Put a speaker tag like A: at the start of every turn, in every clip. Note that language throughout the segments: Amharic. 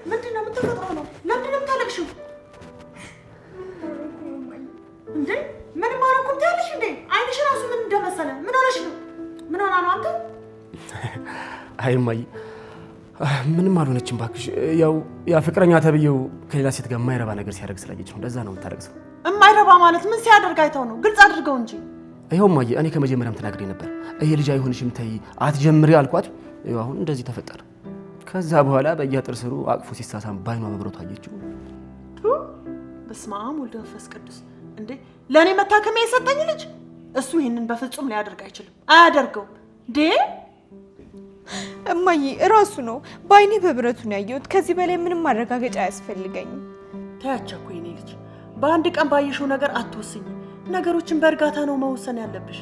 A: ምንድነው የምትፈጥረው ነው? ለምንድነው የምታለቅሽው? እንዴ ምን ማረኩም ትያለሽ እንዴ? አይንሽ ራሱ ምን እንደመሰለ ምን ሆነሽ ነው? ምን ሆና ነው አንተ?
B: አይ እማዬ ምንም አልሆነችም እባክሽ። ያው ያ ፍቅረኛ ተብዬው ከሌላ ሴት ጋር የማይረባ ነገር ሲያደርግ ስላየች ነው። እንደዛ ነው የምታለቅሰው።
A: የማይረባ ማለት ምን ሲያደርግ አይተው ነው? ግልጽ አድርገው እንጂ።
B: ይኸው እማዬ እኔ ከመጀመሪያም ተናግሬ ነበር። ይሄ ልጅ አይሆንሽም ተይ አትጀምሪ አልኳት። ይኸው አሁን እንደዚህ ተፈጠረ። ከዛ በኋላ በየአጥር ስሩ አቅፎ ሲሳሳም ባይኗ መብረቱ አየችው።
A: በስመ አብ ወወልድ ወመንፈስ ቅዱስ። እንዴ ለእኔ መታከሚያ የሰጠኝ ልጅ እሱ ይህንን በፍጹም ሊያደርግ አይችልም፣ አያደርገውም። እንዴ
C: እማዬ እራሱ ነው በአይኔ በብረቱን ያየሁት። ከዚህ በላይ ምንም ማረጋገጫ አያስፈልገኝም።
A: ታያቻኩ የኔ ልጅ በአንድ ቀን ባየሽው ነገር አትወስኝ። ነገሮችን በእርጋታ ነው መወሰን ያለብሽ።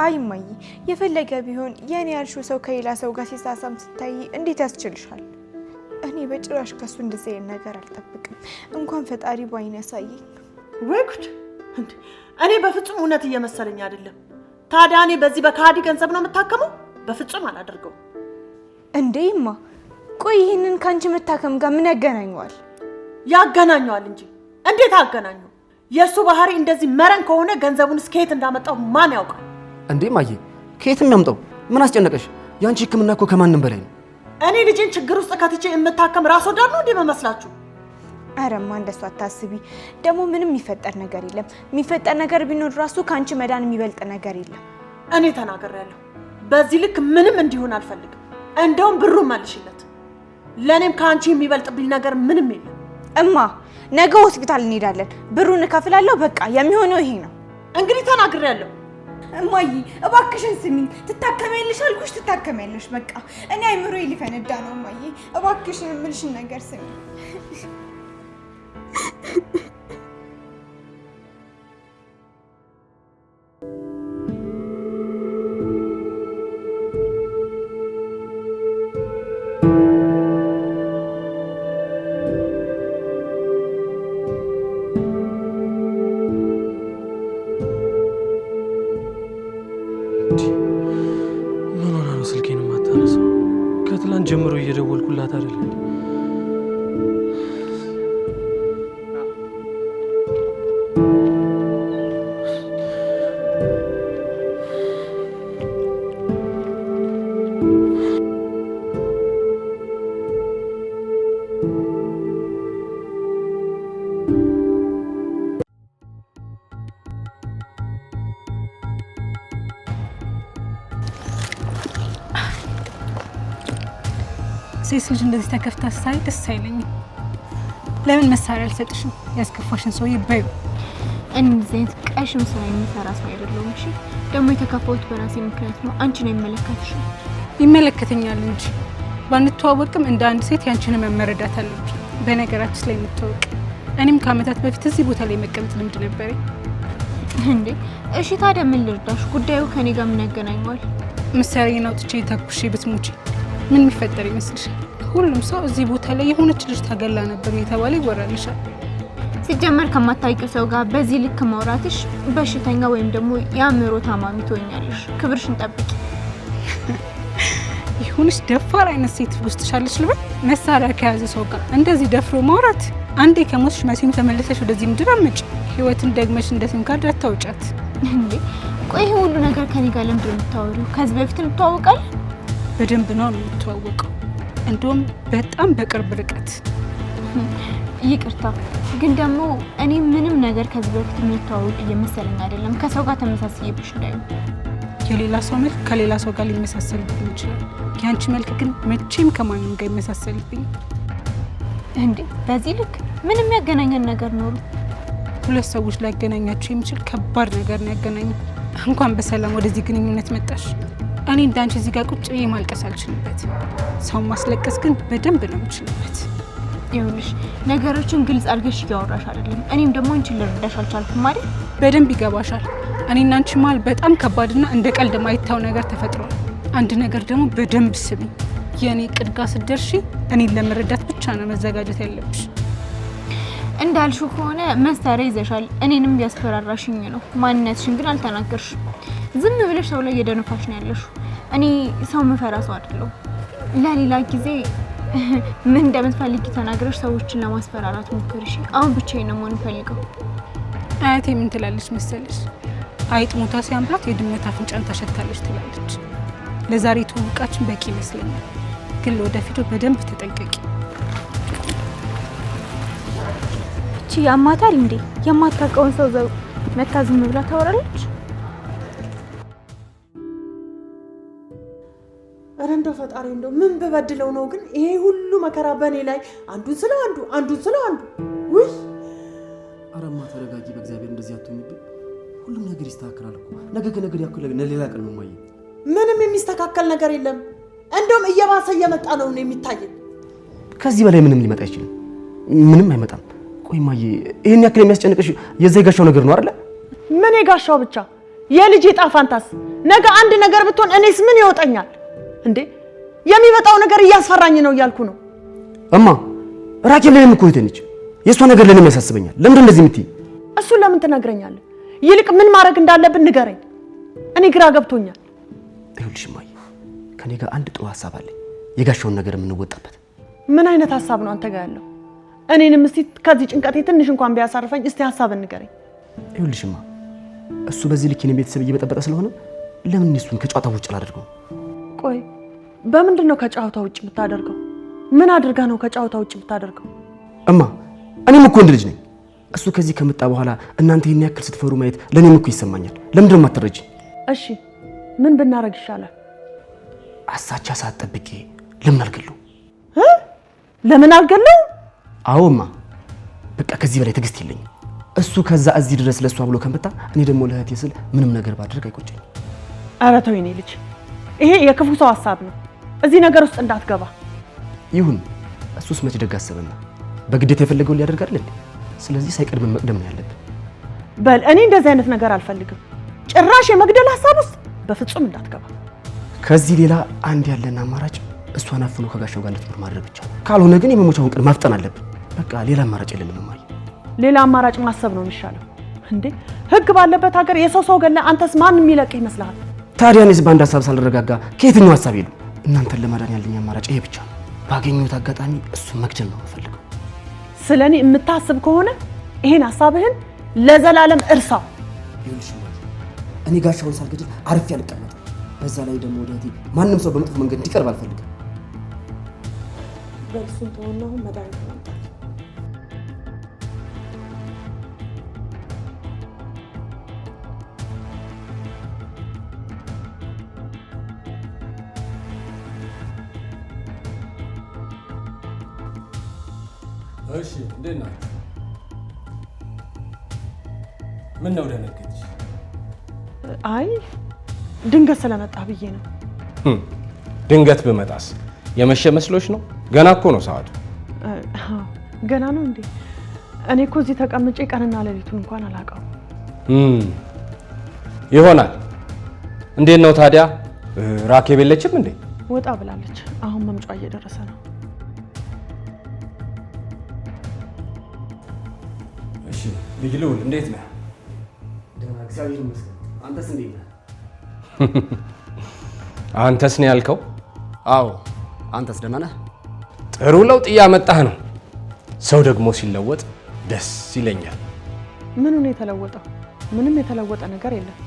C: አይ እማዬ የፈለገ ቢሆን የኔ ያልሽው ሰው ከሌላ ሰው ጋር ሲሳሳም ስታይ እንዴት ያስችልሻል? እኔ በጭራሽ ከሱ እንደዚህ አይነት ነገር አልጠብቅም። እንኳን ፈጣሪ ባይኔ ያሳየኝ።
A: ወይ ጉድ! እኔ በፍጹም እውነት እየመሰለኝ አይደለም። ታዲያ እኔ በዚህ በካዲ ገንዘብ ነው የምታከመው? በፍጹም አላደርገውም።
C: እንዴማ ቆይ ይሄንን ካንቺ መታከም ጋር ምን ያገናኘዋል?
A: ያገናኘዋል እንጂ እንዴት አገናኘው? የሱ ባህሪ እንደዚህ መረን ከሆነ ገንዘቡን ከየት እንዳመጣው ማን ያውቃል?
B: እንዴ ማዬ ከየትም ያምጣው ምን አስጨነቀሽ? ያንቺ ህክምና እኮ ከማንም በላይ ነው።
A: እኔ ልጅን ችግር ውስጥ ከትቼ የምታከም ራስ ወዳድ ነው እንዴ መመስላችሁ?
C: አረማ እንደሱ አታስቢ። ደግሞ ምንም የሚፈጠር ነገር የለም። የሚፈጠር ነገር ቢኖር ራሱ ካንቺ መዳን የሚበልጥ ነገር የለም።
A: እኔ ተናግሬያለሁ። በዚህ ልክ ምንም እንዲሆን አልፈልግም። እንደውም ብሩን መልሽለት። ለኔም ካንቺ የሚበልጥብኝ ነገር ምንም የለም።
C: እማ ነገ ሆስፒታል እንሄዳለን። ብሩን እከፍላለሁ። በቃ የሚሆነው ይሄ ነው።
A: እንግዲህ ተናግሬያለሁ።
C: እማዬ እባክሽን ስሚኝ። ትታከሚያለሽ አልኩሽ፣ ትታከሚያለሽ። በቃ እኔ አይምሮዬ ሊፈነዳ ነው። እማዬ እባክሽን የምልሽን ነገር ስሚኝ።
D: ምን ሆና ነው ስልኬን የማታነሳው? ከትላንት ጀምሮ እየደወልኩላት አይደል?
E: ሴት ልጅ እንደዚህ ተከፍታ ሳይ ደስ አይለኝም። ለምን መሳሪያ አልሰጥሽም? ያስከፋሽን ሰው ይባዩ።
F: እንደዚህ ቀሽም ስራ የሚሰራ ሰው አይደለሁም። እሺ ደግሞ የተከፋሁት በራሴ ምክንያት ነው። አንቺ ነው የሚመለከትሽ።
E: ይመለከተኛል እንጂ ባንተዋወቅም እንደ አንድ ሴት ያንቺን መመረዳት አለብኝ። በነገራችን ላይ የምትወቅ እኔም ከዓመታት በፊት እዚህ ቦታ ላይ መቀመጥ ልምድ ነበረኝ።
F: እንዴ እሺ ታዲያ ምን ልርዳሽ? ጉዳዩ ከኔ ጋር ምን ያገናኘዋል?
E: መሳሪያዬን አውጥቼ ተኩሼ ብትሞቺ ምን የሚፈጠር ይመስልሻል? ሁሉም ሰው እዚህ ቦታ ላይ የሆነች ልጅ ታገላ ነበር የተባለ ይወራልሻል።
F: ሲጀመር ከማታውቂው ሰው ጋር በዚህ ልክ ማውራትሽ በሽተኛ ወይም ደግሞ የአእምሮ ታማሚ ትሆኛለሽ። ክብርሽን ጠብቂ።
E: ይሁንሽ ደፋር አይነት ሴት ውስጥሻለሽ ልበል። መሳሪያ ከያዘ ሰው ጋር እንደዚህ ደፍሮ ማውራት። አንዴ ከሞትሽ መሲም ተመለሰሽ ወደዚህ ምድር አመጭ። ህይወትን ደግመሽ እንደ ሲም ካርድ አታውጫት።
F: እንዴ ቆይ ይሄ ሁሉ ነገር ከኔ ጋር ለምንድን ነው የምታወሪው? ከዚህ በፊት እንተዋወቃለን?
E: በደንብ ነው የምትዋወቀው። እንደውም በጣም በቅርብ ርቀት።
F: ይቅርታ ግን ደግሞ እኔ ምንም ነገር ከዚህ በፊት የምትዋወቅ እየመሰለኝ አይደለም። ከሰው ጋር ተመሳስዬብሽ እንዳይሆን።
E: የሌላ ሰው መልክ ከሌላ ሰው ጋር ሊመሳሰልብኝ ይችላል። ያንቺ መልክ ግን መቼም ከማንም ጋር ይመሳሰልብኝ።
F: እንዴ በዚህ ልክ ምንም ያገናኘን ነገር ኖሩ?
E: ሁለት ሰዎች ሊያገናኛቸው የሚችል ከባድ ነገር ነው ያገናኘን። እንኳን በሰላም ወደዚህ ግንኙነት መጣሽ። እኔ እንዳንቺ እዚህ ጋር ቁጭ ብዬ ማልቀስ አልችልበት። ሰው ማስለቀስ ግን በደንብ ነው የምችልበት።
F: ይኸውልሽ ነገሮችን ግልጽ አድርገሽ እያወራሽ አይደለም። እኔም ደግሞ አንቺን ልረዳሽ አልቻልኩም አይደል?
E: በደንብ ይገባሻል። እኔና አንቺ መሀል በጣም ከባድና እንደ ቀልድ ማይታው ነገር ተፈጥሯል። አንድ ነገር ደግሞ በደንብ ስሚ። የኔ ቅድጋ ስትደርሺ እኔን ለመረዳት ብቻ ነው መዘጋጀት ያለብሽ።
F: እንዳልሽው ከሆነ መሳሪያ ይዘሻል። እኔንም ያስፈራራሽኝ ነው። ማንነትሽን ግን አልተናገርሽም። ዝም ብለሽ ሰው ላይ እየደነፋሽ ነው ያለሽው። እኔ ሰው መፈራ ሰው አይደለሁ። ለሌላ ጊዜ ምን እንደምትፈልጊ ተናግረሽ ሰዎችን ለማስፈራራት ሞክሪ እሺ። አሁን ብቻዬን ነው መሆን ፈልገው።
E: አያቴ ምን ትላለች መሰለሽ? አይጥ ሞታ ሲያምራት የድመት አፍንጫን ታሸታለች ትላለች። ለዛሬ ትውውቃችን በቂ ይመስለኛል፣ ግን ለወደፊቱ በደንብ ተጠንቀቂ።
F: እቺ ያማታል እንዴ? የማታውቀውን ሰው ዘው መታ ዝም ብላ ታወራለች።
A: ኧረ እንደው ፈጣሪ እንደው ምን በበድለው ነው ግን ይሄ ሁሉ መከራ በእኔ ላይ አንዱን ስለ አንዱ ውይ!
B: አረማ ተረጋጊ፣ በእግዚአብሔር እንደዚህ አትሁንብኝ። ሁሉም ነገር ይስተካከላል እኮ ነገ ከነገ ያክል ለሌላ ቀን ነው ማየ።
A: ምንም የሚስተካከል ነገር የለም። እንደውም እየባሰ እየመጣ ነው የሚታየኝ።
B: ከዚህ በላይ ምንም ሊመጣ አይችልም። ምንም አይመጣም። ቆይ ማየ፣ ይሄን ያክል የሚያስጨንቅሽ የዛ የጋሻው ነገር ነው አይደል?
A: ምን የጋሻው ብቻ የልጅ ጣፋንታስ ነገ አንድ ነገር ብትሆን እኔስ ምን ይወጣኛል እንዴ? የሚመጣው ነገር እያስፈራኝ ነው እያልኩ ነው።
B: እማ ራኬብ ለኔም እኮ ይተንች የሷ ነገር ለኔም ያሳስበኛል። ለምን እንደዚህ የምትይ?
A: እሱን ለምን ትነግረኛለህ? ይልቅ ምን ማድረግ እንዳለብን ንገረኝ። እኔ ግራ ገብቶኛል።
B: ይኸውልሽ ማየ፣ ከኔ ጋር አንድ ጥሩ ሐሳብ አለኝ፣ የጋሻውን ነገር የምንወጣበት።
A: ምን አይነት ሐሳብ ነው አንተ ጋር ያለው? እኔንም እስቲ ከዚህ ጭንቀቴ ትንሽ እንኳን ቢያሳርፈኝ እስቲ ሐሳብ ንገረኝ።
B: ይኸውልሽማ እሱ በዚህ ልክ የኔን ቤተሰብ እየበጠበጠ ስለሆነ ለምን እሱን ከጨዋታ ውጭ አላደርገው?
A: ቆይ በምንድን ነው ከጨዋታ ውጭ የምታደርገው? ምን አድርጋ ነው ከጨዋታ ውጭ የምታደርገው?
B: እማ እኔም እኮ ወንድ ልጅ ነኝ። እሱ ከዚህ ከመጣ በኋላ እናንተ ይሄን ያክል ስትፈሩ ማየት ለኔም እኮ ይሰማኛል። ለምንድን ነው የማትረጂ?
A: እሺ ምን ብናረግ ይሻላል?
B: አሳቻ ሰዓት ጠብቄ ለምን አልገለው?
A: ለምን አልገለው?
B: አዎማ በቃ ከዚህ በላይ ትዕግስት የለኝም። እሱ ከዛ እዚህ ድረስ ለሷ ብሎ ከመጣ እኔ ደግሞ ለእህቴ ስል ምንም ነገር ባድርግ አይቆጨኝም።
A: ኧረ ተው የኔ ልጅ፣ ይሄ የክፉ ሰው ሐሳብ ነው። እዚህ ነገር ውስጥ እንዳትገባ።
B: ይሁን፣ እሱስ መች ደግ አሰበና በግዴታ የፈለገውን ሊያደርግ አይደል እንዴ? ስለዚህ ሳይቀድም መቅደም ነው ያለብን።
A: በል እኔ እንደዚህ አይነት ነገር አልፈልግም። ጭራሽ የመግደል ሐሳብ ውስጥ በፍጹም እንዳትገባ።
B: ከዚህ ሌላ አንድ ያለን አማራጭ እሷን አፍኖ ከጋሻው ጋር ልትኖር ማድረግ ብቻ ነው። ካልሆነ ግን የመሞቻውን ቀን ማፍጠን አለብን። በቃ ሌላ አማራጭ የለንም እማዬ።
A: ሌላ አማራጭ ማሰብ ነው የሚሻለው። እንዴ ህግ ባለበት ሀገር የሰው ገለ አንተስ ማን የሚለቅህ ይመስልሃል?
B: ታዲያ እኔስ በአንድ ሀሳብ ሳልረጋጋ ከየትኛው ሀሳብ ሄዱ? እናንተን ለማዳን ያለኝ አማራጭ ይሄ ብቻ ነው። ባገኘሁት አጋጣሚ እሱን መግደል ነው የምፈልገው።
A: ስለኔ የምታስብ ከሆነ ይሄን ሀሳብህን ለዘላለም እርሳው።
B: ይኸውልሽ እኔ ጋሻውን ሳልገድል አርፌ አልቀመጥም። በዛ ላይ ደግሞ ወደቴ ማንም ሰው በመጥፎ መንገድ እንዲቀርብ አልፈልግም።
A: በእሱን ተወና አሁን መድኃኒት ማምጣት።
D: እሺ እንዴት ናችሁ? ምን ነው ደነገጥሽ?
A: አይ ድንገት ስለመጣ ብዬ ነው።
D: ድንገት ብመጣስ የመሸ መስሎሽ ነው? ገና እኮ ነው ሰዓቱ።
A: ገና ነው እንዴ? እኔ እኮ እዚህ ተቀምጬ ቀንና ሌሊቱን እንኳን አላውቀውም።
D: ይሆናል። እንዴት ነው ታዲያ? ራኬብ የለችም እንዴ?
A: ወጣ ብላለች። አሁን መምጫ እየደረሰ ነው።
D: እሺ ልጅ ልውል እንዴት ነህ?
B: ደህና እግዚአብሔር ይመስገን። አንተስ እንዴት ነህ?
D: አንተስ ነው ያልከው?
B: አዎ አንተስ ደህና ነህ?
D: ጥሩ ለውጥ እያመጣህ ነው። ሰው ደግሞ ሲለወጥ ደስ ይለኛል።
A: ምኑ ነው የተለወጠው? ምንም የተለወጠ ነገር የለም።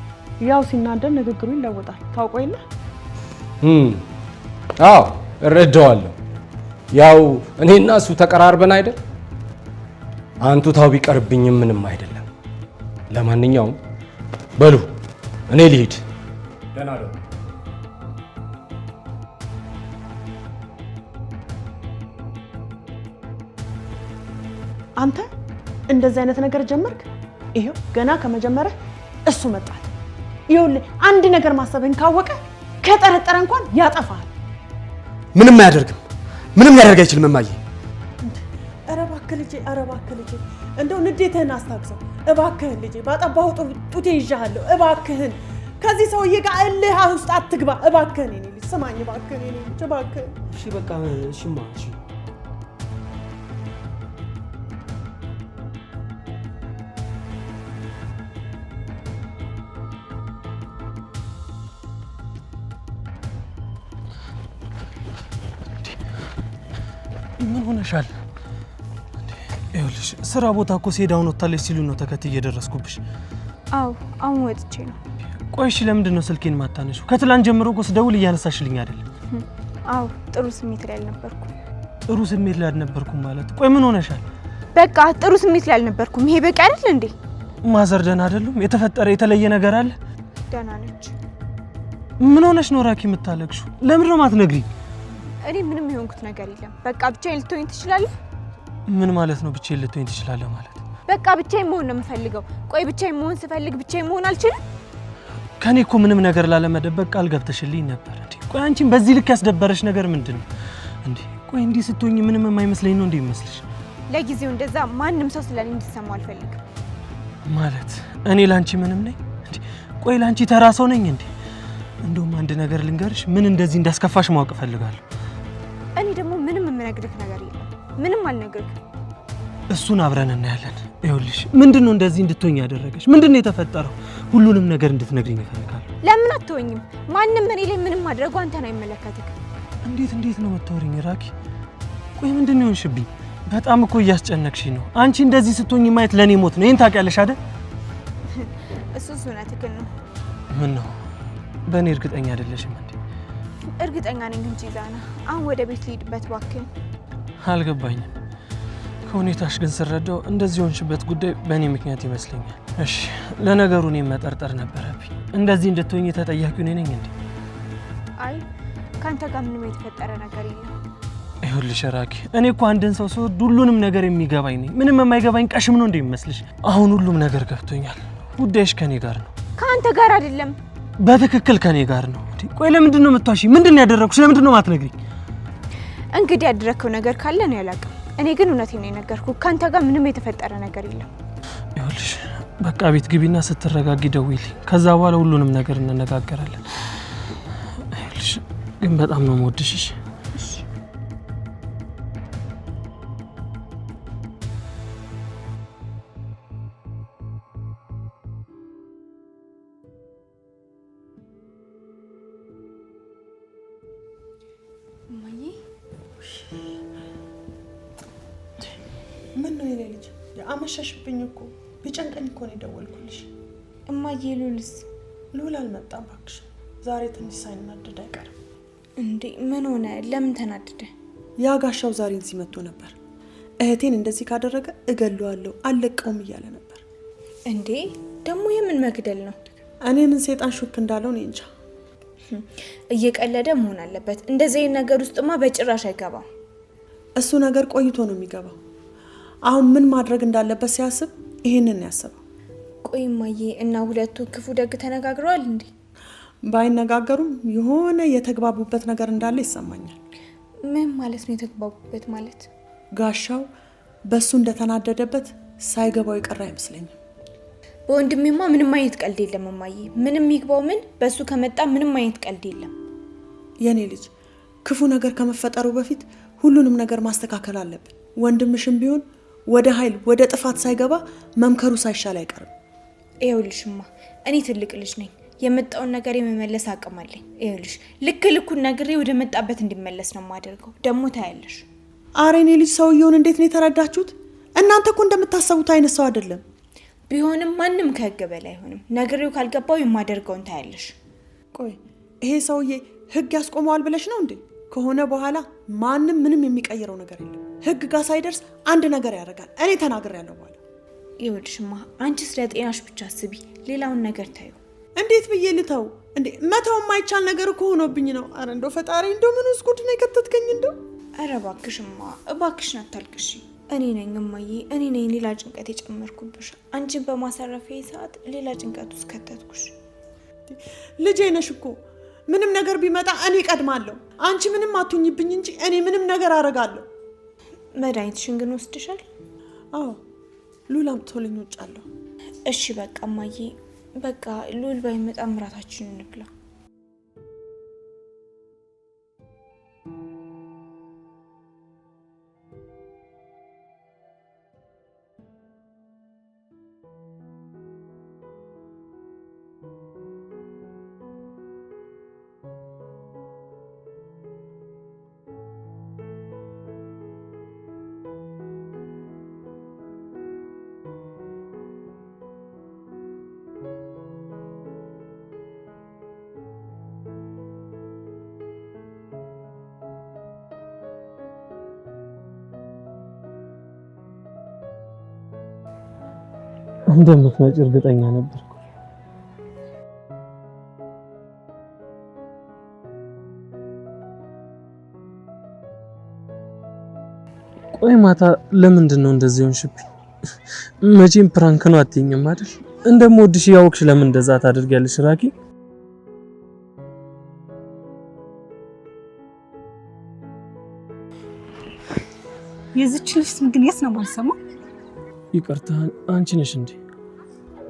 A: ያው ሲናደድ ንግግሩ ይለወጣል። ታውቆ የለ?
D: አዎ እረዳዋለሁ። ያው እኔና እሱ ተቀራርበን አይደል? አንቱ ታው ቢቀርብኝም ምንም አይደለም። ለማንኛውም በሉ እኔ ልሂድ። ደህና ነው።
A: አንተ እንደዚህ አይነት ነገር ጀመርክ? ይሄው ገና ከመጀመሪያ እሱ መጣል። ይኸውልህ አንድ ነገር ማሰብህን ካወቀ ከጠረጠረ እንኳን ያጠፋል።
B: ምንም አያደርግም። ምንም ሊያደርግ አይችልም እማዬ።
A: ኧረ እባክህ ልጄ፣ ኧረ እባክህ ልጄ፣ እንደው ንዴትህን አስታግሰው እባክህን ልጄ። ባጠባሁ ጡቴ ይዣለሁ። እባክህን ከዚህ ሰውዬ ጋር እልህ ውስጥ አትግባ። እባክህን የኔ ልጅ ስማኝ፣ እባክህን የኔ ልጅ፣ እባክህን።
B: እሺ በቃ እሺማ፣ እሺ
G: ምን ሆነሻል? ይኸውልሽ ስራ ቦታ እኮ ሴዳውን ወጣለች ሲሉ ነው ተከትዬ እየደረስኩብሽ።
C: አዎ አሁን ወጥቼ ነው።
G: ቆይሽ ለምንድን ነው ስልኬን ማታነሺው? ከትላንት ጀምሮ እኮ ስደውል እያነሳሽልኝ አይደል?
C: አዎ ጥሩ ስሜት ላይ አልነበርኩም።
G: ጥሩ ስሜት ላይ አልነበርኩም ማለት? ቆይ ምን ሆነሻል?
C: በቃ ጥሩ ስሜት ላይ አልነበርኩም። ይሄ በቂ አይደል እንዴ?
G: ማዘር ደህና አይደሉም? የተፈጠረ የተለየ ነገር አለ?
C: ደህና ነች።
G: ምን ሆነሽ ነው ራኪ የምታለቅሽው? ለምን ነው ማትነግሪኝ?
C: እኔ ምንም የሆንኩት ነገር የለም። በቃ ብቻዬን ልትሆኝ ትችላለህ?
G: ምን ማለት ነው ብቻዬን ልትሆኝ ትችላለህ ማለት?
C: በቃ ብቻዬን መሆን ነው የምፈልገው። ቆይ ብቻዬን መሆን ስፈልግ ብቻዬን መሆን አልችልም?
G: ከኔ እኮ ምንም ነገር ላለመደበቅ ቃል ገብተሽልኝ ነበር እንዴ። ቆይ አንቺን በዚህ ልክ ያስደበረሽ ነገር ምንድነው እንዴ? ቆይ እንዲህ ስትሆኝ ምንም የማይመስለኝ ነው እንዴ ይመስልሽ?
C: ለጊዜው እንደዛ ማንም ሰው ስለኔ እንዲሰማው አልፈልግም።
G: ማለት እኔ ላንቺ ምንም ነኝ እንዴ? ቆይ ላንቺ ተራ ሰው ነኝ እንዴ? እንደውም አንድ ነገር ልንገርሽ፣ ምን እንደዚህ እንዳስከፋሽ ማወቅ እፈልጋለሁ።
C: እኔ ደግሞ ምንም የምነግርህ ነገር የለም። ምንም አልነግርህ።
G: እሱን አብረን እናያለን። ይኸውልሽ ምንድነው እንደዚህ እንድትሆኝ ያደረገሽ? ምንድነው የተፈጠረው? ሁሉንም ነገር እንድትነግሪኝ እፈልጋለሁ።
C: ለምን አትወኝም? ማንም እኔ ላይ ምንም ማድረጉ አንተን አይመለከትም።
G: እንዴት ነው የምትወሪኝ ራኪ? ቆይ ምንድነው የሆንሽብኝ? በጣም እኮ እያስጨነቅሽኝ ነው። አንቺ እንደዚህ ስትሆኝ ማየት ለኔ ሞት ነው። ይሄን ታውቂያለሽ አይደል?
C: እሱስ እውነትህን ነው።
G: ምን ነው በእኔ እርግጠኛ አይደለሽም እንዴ?
C: እርግጠኛ ነኝ እንጂ ዛና፣ አሁን ወደ ቤት ልሂድበት እባክህን።
G: አልገባኝም። ከሁኔታሽ ግን ስረዳው እንደዚህ ሆንሽበት ጉዳይ በእኔ ምክንያት ይመስለኛል። እሺ ለነገሩ እኔም መጠርጠር ነበረብኝ። እንደዚህ እንድትሆኝ ተጠያቂው እኔ ነኝ እንዴ?
C: አይ ካንተ ጋር ምንም የተፈጠረ ነገር የለም።
G: ይኸውልሽ ራኪ፣ እኔ እኮ አንድን ሰው ስወድ ሁሉንም ነገር የሚገባኝ ነኝ። ምንም የማይገባኝ ቀሽም ነው እንደሚመስልሽ? አሁን ሁሉም ነገር ገብቶኛል። ጉዳይሽ ከኔ ጋር ነው።
C: ከአንተ ጋር አይደለም።
G: በትክክል ከኔ ጋር ነው። ቆይ ለምንድን ነው የምትዋሺ? ምንድን ነው ያደረኩሽ? ለምንድን ነው ማትነግሪኝ?
C: እንግዲህ ያደረከው ነገር ካለ ነው ያላቅም። እኔ ግን እውነቴን ነው የነገርኩህ። ካንተ ጋር ምንም የተፈጠረ ነገር የለም።
G: ይኸውልሽ በቃ ቤት ግቢና ስትረጋጊ ደውይልኝ። ከዛ በኋላ ሁሉንም ነገር እንነጋገራለን። ይኸውልሽ ግን በጣም ነው የምወድሽ።
A: ምን ነው የኔ ልጅ? አመሻሽብኝ እኮ ቢጨንቀኝ እኮ ነው የደወልኩልሽ።
C: እማዬ ሉልስ?
A: ሉል አልመጣም እባክሽ። ዛሬ ትንሽ ሳይናደድ አይቀርም።
C: እንዴ ምን ሆነ? ለምን ተናደደ?
A: ያ ጋሻው ዛሬን ሲመጡ ነበር። እህቴን እንደዚህ ካደረገ እገለዋለሁ አልለቀውም እያለ ነበር።
C: እንዴ ደግሞ የምን መግደል ነው?
A: እኔ ምን ሰይጣን ሹክ እንዳለው እኔ እንጃ።
C: እየቀለደ መሆን አለበት። እንደዚህ ነገር ውስጥማ በጭራሽ አይገባም።
A: እሱ ነገር ቆይቶ ነው የሚገባው። አሁን ምን ማድረግ እንዳለበት ሲያስብ ይሄንን ያሰበው።
C: ቆይ እማዬ እና ሁለቱ ክፉ ደግ ተነጋግረዋል እንዴ?
A: ባይነጋገሩም የሆነ የተግባቡበት ነገር እንዳለ ይሰማኛል።
C: ምን ማለት ነው የተግባቡበት ማለት?
A: ጋሻው በሱ እንደተናደደበት ሳይገባው ይቀር አይመስለኝም።
C: በወንድሜማ ምንም አይነት ቀልድ የለም እማዬ። ምንም ይግባው ምን በሱ ከመጣ ምንም አይነት ቀልድ የለም።
A: የኔ ልጅ ክፉ ነገር ከመፈጠሩ በፊት ሁሉንም ነገር ማስተካከል አለብን። ወንድምሽም ቢሆን ወደ ኃይል ወደ ጥፋት ሳይገባ መምከሩ ሳይሻል አይቀርም።
C: ይኸውልሽማ እኔ ትልቅ ልጅ ነኝ። የመጣውን ነገር የመመለስ አቅም አለኝ። ይኸውልሽ ልክ ልኩን ነግሬ ወደ መጣበት እንዲመለስ ነው የማደርገው። ደግሞ ታያለሽ።
A: አረ የኔ ልጅ ሰውየውን እንዴት ነው የተረዳችሁት? እናንተ እኮ እንደምታሰቡት አይነት ሰው አይደለም።
C: ቢሆንም ማንም ከህግ በላይ አይሆንም። ነግሬው ካልገባው የማደርገውን ታያለሽ።
A: ቆይ ይሄ ሰውዬ ህግ ያስቆመዋል ብለሽ ነው እንዴ? ከሆነ በኋላ ማንም ምንም የሚቀይረው ነገር የለም። ህግ ጋር ሳይደርስ አንድ ነገር ያደርጋል። እኔ ተናግሬያለሁ በኋላ።
C: ይኸውልሽማ አንቺ ስለ ጤናሽ ብቻ አስቢ፣ ሌላውን ነገር ታዩ።
A: እንዴት ብዬ ልተው እንዴ? መተው የማይቻል ነገር እኮ ሆኖብኝ ነው። አረ እንደው ፈጣሪ እንደው ምን ውስጥ ጉድ ነው የከተትከኝ እንደው።
C: አረ እባክሽማ እባክሽን አታልቅሽ። እኔ ነኝ እማዬ፣ እኔ ነኝ ሌላ ጭንቀት የጨመርኩብሽ። አንቺን በማሳረፊያ ሰዓት ሌላ ጭንቀት ውስጥ ከተትኩሽ።
A: ልጄ ነሽ እኮ። ምንም ነገር ቢመጣ እኔ ቀድማለሁ። አንቺ ምንም አትሁኝብኝ እንጂ እኔ ምንም ነገር አደርጋለሁ።
C: መድኃኒትሽን ግን ወስድሻል?
A: አዎ ሉል አምጥቶልኝ ወጫለሁ።
C: እሺ በቃ እማዬ፣ በቃ ሉል ባይመጣ ምራታችንን እንብላ።
G: እንደምትመጪ እርግጠኛ ነበር። ቆይ ማታ ለምንድን ነው እንደዚህ ሆንሽብኝ? መቼም ፕራንክ ነው አትይኝም አይደል? እንደምወድሽ ያወቅሽ ለምን እንደዛ ታደርጊያለሽ ራኪ?
E: የዚች ልጅ ስም ግን የት ነው የማልሰማው?
G: ይቅርታ አንቺ ነሽ እንዴ?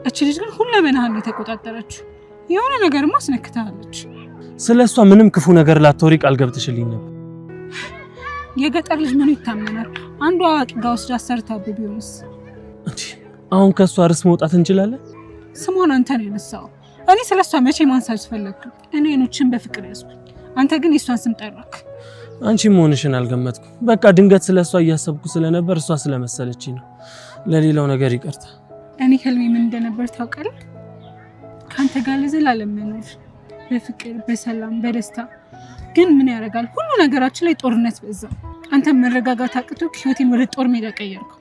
E: እቺ ልጅ ግን ሁለመናህን ነው የተቆጣጠረችው። የሆነ ነገርማ አስነክታለች።
G: ስለሷ ምንም ክፉ ነገር ላትወሪ ቃል ገብተሽልኝ ነበር።
E: የገጠር ልጅ ምኑ ይታመናል? አንዱ አዋቂ ጋር ወስዳ አሰርታብህ ቢሆንስ?
G: እንዴ አሁን ከሷ ርስ መውጣት እንችላለን?
E: ስሟን አንተ ነው የነሳው። እኔ ስለሷ መቼ ማንሳት ፈለግኩ? እኔ አይኖችን በፍቅር ያዝኩኝ፣ አንተ ግን የሷን ስም ጠራክ።
G: አንቺ መሆንሽን አልገመትኩም። በቃ ድንገት ስለሷ እያሰብኩ ስለነበር እሷ ስለመሰለችኝ ነው። ለሌላው ነገር ይቅርታ።
E: እኔ ህልሜ ምን እንደነበር ታውቃለህ? ካንተ ጋር ለዘላለም መኖር፣ በፍቅር በሰላም በደስታ። ግን ምን ያደርጋል ሁሉ ነገራችን ላይ ጦርነት በዛ። አንተ መረጋጋት አቅቶ ህይወቴን ወደ ጦር ሜዳ ቀየርከው።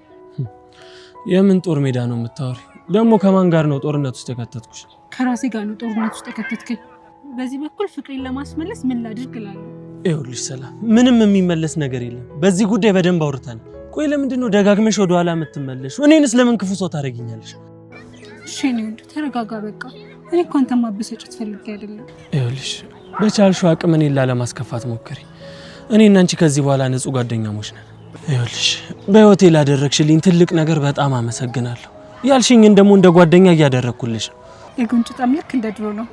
G: የምን ጦር ሜዳ ነው የምታወሪ? ደግሞ ከማን ጋር ነው ጦርነት ውስጥ የከተትኩሽ?
E: ከራሴ ጋር ነው ጦርነት ውስጥ የከተትከኝ። በዚህ በኩል ፍቅሬን ለማስመለስ ምን ላድርግ እላለሁ።
G: ይኸውልሽ ሰላም፣ ምንም የሚመለስ ነገር የለም። በዚህ ጉዳይ በደንብ አውርተን። ቆይ ለምንድን ነው ደጋግመሽ ወደ ኋላ የምትመለሽ? እኔንስ ለምን ክፉ ሰው ታደርጊኛለሽ?
E: እሺ እኔ ወንድ ተረጋጋ በቃ። እኔ እኮ አንተን ማበሳጨት ፈልጌ አይደለም።
G: ይኸውልሽ በቻልሽው አቅም እኔን ላለማስከፋት ሞክሪ። እኔና አንቺ ከዚህ በኋላ ንጹህ ጓደኛሞች ነን። ይኸውልሽ በህይወቴ ላደረግሽልኝ ትልቅ ነገር በጣም አመሰግናለሁ። ያልሽኝን ደግሞ እንደ ጓደኛ እያደረግኩልሽ ነው።
E: የጉንጭ ጣም ልክ እንደ ድሮ ነው።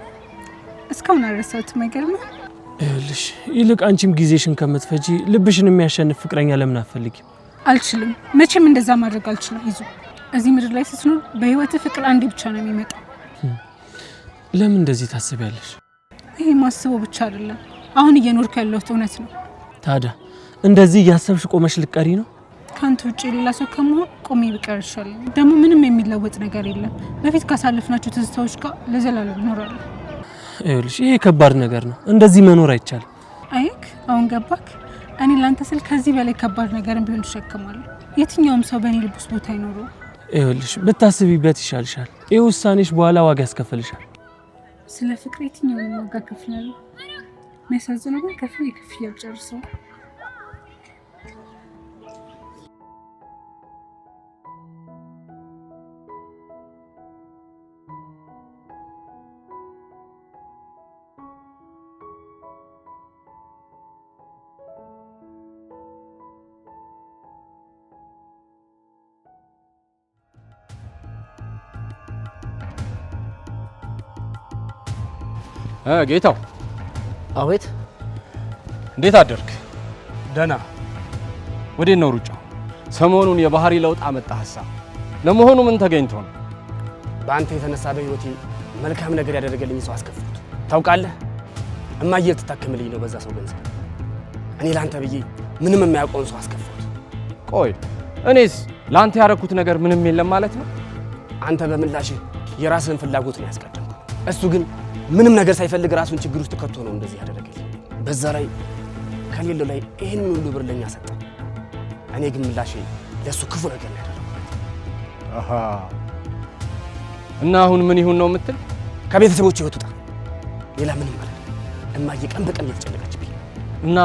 E: እስካሁን አልረሳሁትም። አይገርምም?
G: ይኸውልሽ ይልቅ አንቺም ጊዜሽን ከምትፈጂ ልብሽን የሚያሸንፍ ፍቅረኛ ለምን አትፈልጊም?
E: አልችልም። መቼም እንደዛ ማድረግ አልችልም። ይዙ እዚህ ምድር ላይ ስትኖር በህይወት ፍቅር አንዴ ብቻ ነው የሚመጣው።
G: ለምን እንደዚህ ታስቢያለሽ?
E: ይሄ ማስበው ብቻ አይደለም፣ አሁን እየኖርኩ ያለሁት እውነት ነው።
G: ታዲያ እንደዚህ እያሰብሽ ቆመሽ ልቀሪ ነው?
E: ከአንተ ውጭ ሌላ ሰው ከመሆን ቆሜ ብቀር ይሻላል። ደግሞ ምንም የሚለወጥ ነገር የለም። በፊት ካሳለፍናቸው ትዝታዎች ጋር ለዘላለም እኖራለሁ።
G: ይኸውልሽ ይሄ ከባድ ነገር ነው። እንደዚህ መኖር አይቻልም።
E: አይክ አሁን ገባክ? እኔ ላንተ ስል ከዚህ በላይ ከባድ ነገርን ቢሆን ተሸክማለሁ። የትኛውም ሰው በእኔ ልብ ውስጥ ቦታ አይኖረው።
G: ይኸውልሽ ብታስቢበት ይሻልሻል። ይህ ውሳኔሽ በኋላ ዋጋ ያስከፍልሻል።
E: ስለ ፍቅር የትኛውን ዋጋ ከፍላለሁ? የሚያሳዝነው ግን ከፍዬ አልጨርሰው።
D: ጌታው።
B: አቤት።
D: እንዴት አደርክ? ደህና። ወዴት ነው ሩጫው? ሰሞኑን የባህሪ ለውጥ አመጣ ሀሳብ። ለመሆኑ ምን ተገኝቶ ነው?
B: በአንተ የተነሳ በህይወቴ መልካም ነገር ያደረገልኝ ሰው አስከፍኩት። ታውቃለህ? እማዬ ልትታከምልኝ ነው በዛ ሰው ገንዘብ። እኔ ላንተ ብዬ ምንም የማያውቀውን ሰው አስከፍኩት።
D: ቆይ እኔስ ላንተ ያደረኩት ነገር ምንም የለም ማለት ነው?
B: አንተ በምላሽ የራስህን ፍላጎት ነው ያስቀደምኩ። እሱ ግን ምንም ነገር ሳይፈልግ ራሱን ችግር ውስጥ ከቶ ነው እንደዚህ ያደረገልኝ። በዛ ላይ ከሌለው ላይ ይሄንን ሁሉ ብር ለኛ ሰጠ። እኔ ግን ምላሽ ለሱ ክፉ ነገር ነው ያደረኩት።
D: አሃ። እና አሁን ምን ይሁን ነው የምትል?
B: ከቤተሰቦች ይወጡታ። ሌላ ምንም ማለት እማዬ ቀን በቀን እየተጨነቀችብኝ።
D: እና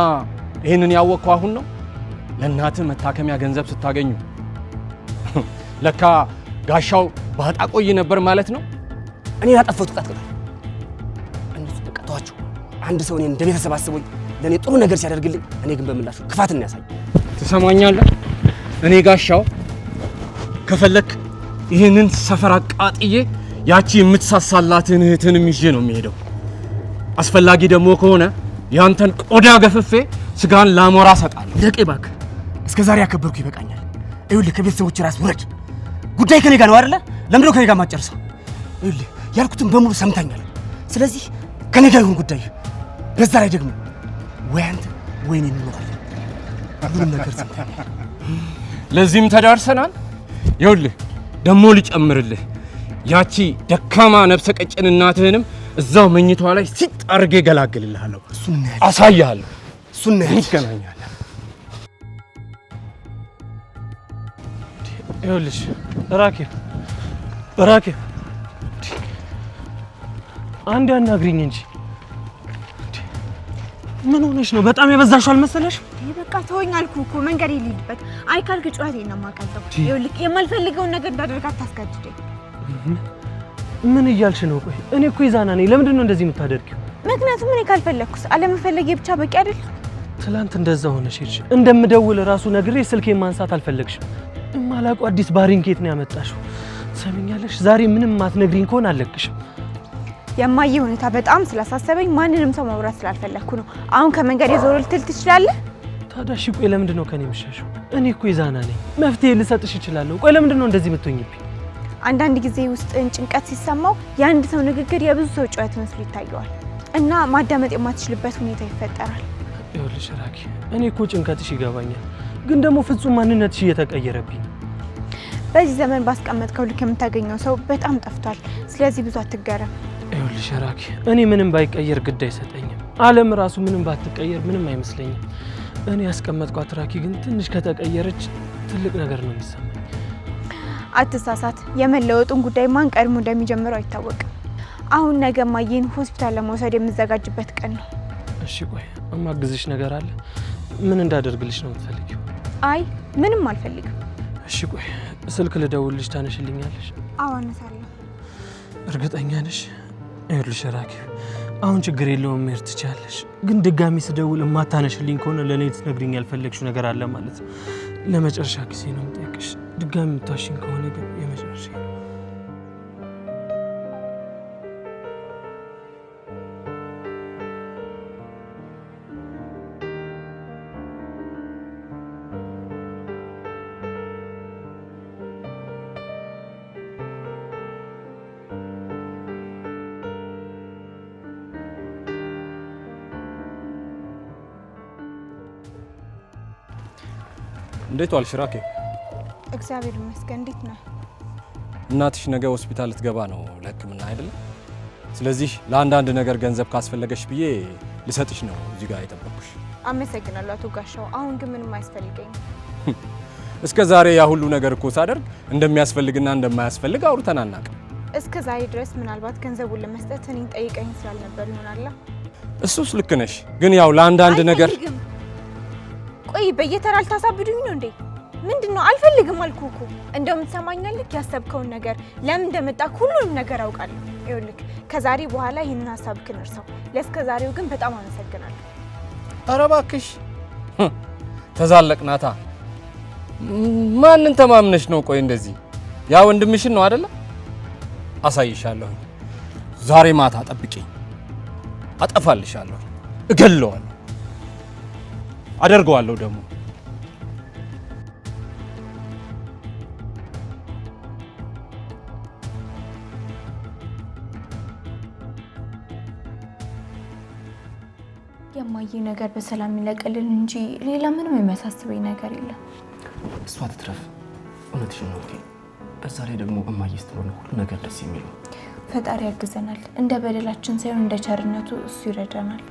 D: ይሄንን ያወቅከው አሁን ነው? ለእናትህ መታከሚያ ገንዘብ ስታገኙ ለካ ጋሻው ባጣ ቆይ ነበር ማለት ነው።
B: እኔ ያጠፋሁት ጥቃት እነሱ ተቀጣዋቸው። አንድ ሰው እኔን እንደ ቤተሰብ አስቦኝ ለእኔ ጥሩ ነገር ሲያደርግልኝ፣ እኔ ግን በምላሹ ክፋትን ያሳይ።
D: ትሰማኛለህ? እኔ ጋሻው ከፈለክ ይህንን ሰፈር አቃጥዬ ያቺ የምትሳሳላትን እህትንም ይዤ ነው የሚሄደው። አስፈላጊ ደግሞ ከሆነ ያንተን ቆዳ ገፍፌ ስጋን ላሞራ ሰጣለሁ።
B: ደቄ እባክህ፣ እስከ ዛሬ ያከበርኩ ይበቃኛል። ይኸውልህ ከቤተሰቦች ራስ ውረድ። ጉዳይ ከኔ ጋር ነው አይደለ? ለምንድነው ከኔ ጋር ማጨርሰው? ይኸውልህ ያልኩትን በሙሉ ሰምተኛል። ስለዚህ ከኔ ጋር ይሁን ጉዳይ። በዛ ላይ ደግሞ ወይ አንተ ወይ እኔ እንኖራለን። ሁሉም ነገር ሰምተኛል።
D: ለዚህም ተዳርሰናል። ይኸውልህ ደግሞ ልጨምርልህ፣ ያቺ ደካማ ነፍሰ ቀጭን እናትህንም እዛው መኝቷ ላይ ሲጥ አድርጌ ገላግልልሃለሁ።
B: እሱን
D: አሳያለሁ።
B: እሱን
D: እንገናኛለን።
G: ይኸውልሽ ራኬብ፣ ራኬብ አንድ አናግሪኝ እንጂ ምን ሆነሽ ነው? በጣም የበዛሽው አልመሰለሽ?
C: በቃ ተወኝ አልኩህ እኮ መንገድ ይልልበት። አይ ካልክ ጩኸቴን ነው የማቀልጠው። ይኸውልህ የማልፈልገውን ነገር እንዳደርግ አታስገድደኝ።
G: ምን እያልሽ ነው? ቆይ እኔ እኮ ይዛና ነኝ። ለምንድን ነው እንደዚህ የምታደርጊው?
C: ምክንያቱም እኔ ካልፈለግኩስ አለመፈለጌ ብቻ በቂ አይደል?
G: ትላንት እንደዛ ሆነሽ ሄድሽ። እንደምደውል ራሱ ነግሬ ስልኬን ማንሳት አልፈለግሽም። እማላውቀው አዲስ ባህሪን ከየት ነው ያመጣሽው? ሰሚኛለሽ? ዛሬ ምንም ማትነግሪኝ ከሆነ አልለቅሽም።
C: የማየ ሁኔታ በጣም ስላሳሰበኝ ማንንም ሰው ማውራት ስላልፈለግኩ ነው። አሁን ከመንገድ የዞር ልትል ትችላለህ?
G: ታዲያ እሺ፣ ቆይ ለምንድን ነው ከኔ የምትሸሽው? እኔ እኮ ይዛና ነኝ። መፍትሄ ልሰጥሽ እችላለሁ። ቆይ ለምንድን ነው እንደዚህ የምትሆኝብኝ?
C: አንዳንድ ጊዜ ውስጥን ጭንቀት ሲሰማው የአንድ ሰው ንግግር የብዙ ሰው ጩኸት መስሎ ይታየዋል እና ማዳመጥ የማትችልበት ሁኔታ ይፈጠራል።
G: ይኸውልሽ ራኪ፣ እኔ እኮ ጭንቀትሽ ይገባኛል፣ ግን ደግሞ ፍጹም ማንነትሽ እየተቀየረብኝ።
C: በዚህ ዘመን ባስቀመጥከው ልክ የምታገኘው ሰው በጣም ጠፍቷል። ስለዚህ ብዙ አትገረም።
G: ይኸውልሽ ራኪ፣ እኔ ምንም ባይቀየር ግድ አይሰጠኝም። ዓለም ራሱ ምንም ባትቀየር ምንም አይመስለኝም። እኔ ያስቀመጥኳት ራኪ ግን ትንሽ ከተቀየረች ትልቅ ነገር ነው የሚሰማኝ።
C: አትሳሳት። የመለወጡን ጉዳይ ማን ቀድሞ እንደሚጀምረው አይታወቅም። አሁን ነገ ማየን ሆስፒታል ለመውሰድ የምዘጋጅበት ቀን ነው።
G: እሺ ቆይ እማግዝሽ ነገር አለ። ምን እንዳደርግልሽ ነው የምትፈልጊው?
C: አይ ምንም አልፈልግም።
G: እሺ ቆይ ስልክ ልደውልልሽ ታነሽልኛለሽ?
C: አዎ አነሳለሁ።
G: እርግጠኛ ነሽ? ይኸውልሽ ራኪብ፣ አሁን ችግር የለውም መሄድ ትችያለሽ። ግን ድጋሚ ስደውል የማታነሽልኝ ከሆነ ለእኔ ልትነግሪኝ ያልፈለግሽው ነገር አለ ማለት ነው። ለመጨረሻ ጊዜ ነው የምጠይቅሽ። ድጋሚ የምታሽኝ ከሆነ ግን የመጨረሻ ነው።
D: እንዴት ዋልሽ ራኬብ?
C: እግዚአብሔር ይመስገን። እንዴት ነህ?
D: እናትሽ ነገ ሆስፒታል ልትገባ ነው ለሕክምና አይደለም? ስለዚህ ለአንዳንድ ነገር ገንዘብ ካስፈለገሽ ብዬ ልሰጥሽ ነው እዚህ ጋር የጠበቅኩሽ።
C: አመሰግናለሁ አቶ ጋሻው። አሁን ግን ምንም አያስፈልገኝም።
D: እስከ ዛሬ ያ ሁሉ ነገር እኮ ሳደርግ እንደሚያስፈልግና እንደማያስፈልግ አውርተን አናውቅም።
C: እስከ ዛሬ ድረስ ምናልባት ገንዘቡን ለመስጠት እኔን ጠይቀኝ ስላልነበር ይሆናል።
D: እሱስ ልክ ነሽ፣ ግን ያው ለአንዳንድ ነገር
C: ቆይ በየተራ ልታሳብዱኝ ነው እንዴ? ምንድነው? አልፈልግም አልኩህ እኮ። እንደውም ትሰማኛለህ? ያሰብከውን ነገር ለምን እንደመጣ ሁሉንም ነገር አውቃለሁ። ይኸውልህ ከዛሬ በኋላ ይህንን ሀሳብክን እርሳው። ለእስከ ዛሬው ግን በጣም አመሰግናለሁ።
D: ኧረ እባክሽ ተዛለቅናታ። ማንን ተማምነሽ ነው? ቆይ እንደዚህ ያ ወንድምሽን ነው አይደለ? አሳይሻለሁ። ዛሬ ማታ ጠብቂኝ። አጠፋልሻለሁ፣ እገለዋለሁ፣ አደርገዋለሁ ደግሞ።
F: የማየ ነገር በሰላም ይለቀልን እንጂ ሌላ ምንም የሚያሳስበኝ ነገር የለም።
B: እሷ ትትረፍ። እውነትሽን ነው። በዛ ላይ ደግሞ እማዬ ስትሆን ሁሉ ነገር ደስ የሚለው።
F: ፈጣሪ ያግዘናል። እንደ በደላችን ሳይሆን እንደ ቸርነቱ እሱ ይረዳናል።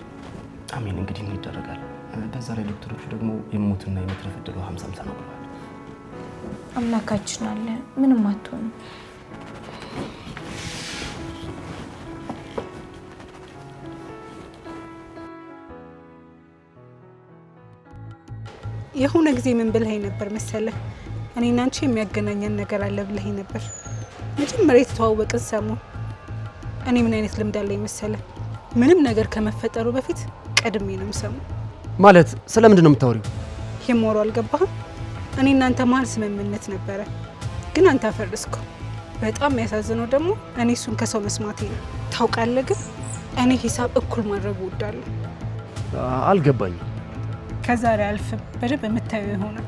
B: አሜን። እንግዲህ ምን ይደረጋል። በዛ ላይ ዶክተሮቹ ደግሞ የሞትና የመትረፍ ዕድሉ 50-50 ነው ብለዋል።
F: አምላካችን አለ፣ ምንም አትሆንም።
E: የሆነ ጊዜ ምን ብለኸኝ ነበር መሰለህ? እኔና አንቺ የሚያገናኘን ነገር አለ ብለኸኝ ነበር። መጀመሪያ የተተዋወቅን ሰሞን እኔ ምን አይነት ልምድ አለኝ መሰለህ? ምንም ነገር ከመፈጠሩ በፊት ቀድሜ ነው የምሰማው።
B: ማለት ስለምንድን ነው የምታወሪው?
E: የሞሩ አልገባህም? እኔ እናንተ መሀል ስምምነት ነበረ፣ ግን አንተ አፈረስከው። በጣም የሚያሳዝነው ደግሞ እኔ እሱን ከሰው መስማቴ ነው። ታውቃለህ፣ ግን እኔ ሂሳብ እኩል ማድረግ እወዳለሁ።
B: አልገባኝም።
E: ከዛሬ አልፍ በደንብ የምታየው ይሆናል።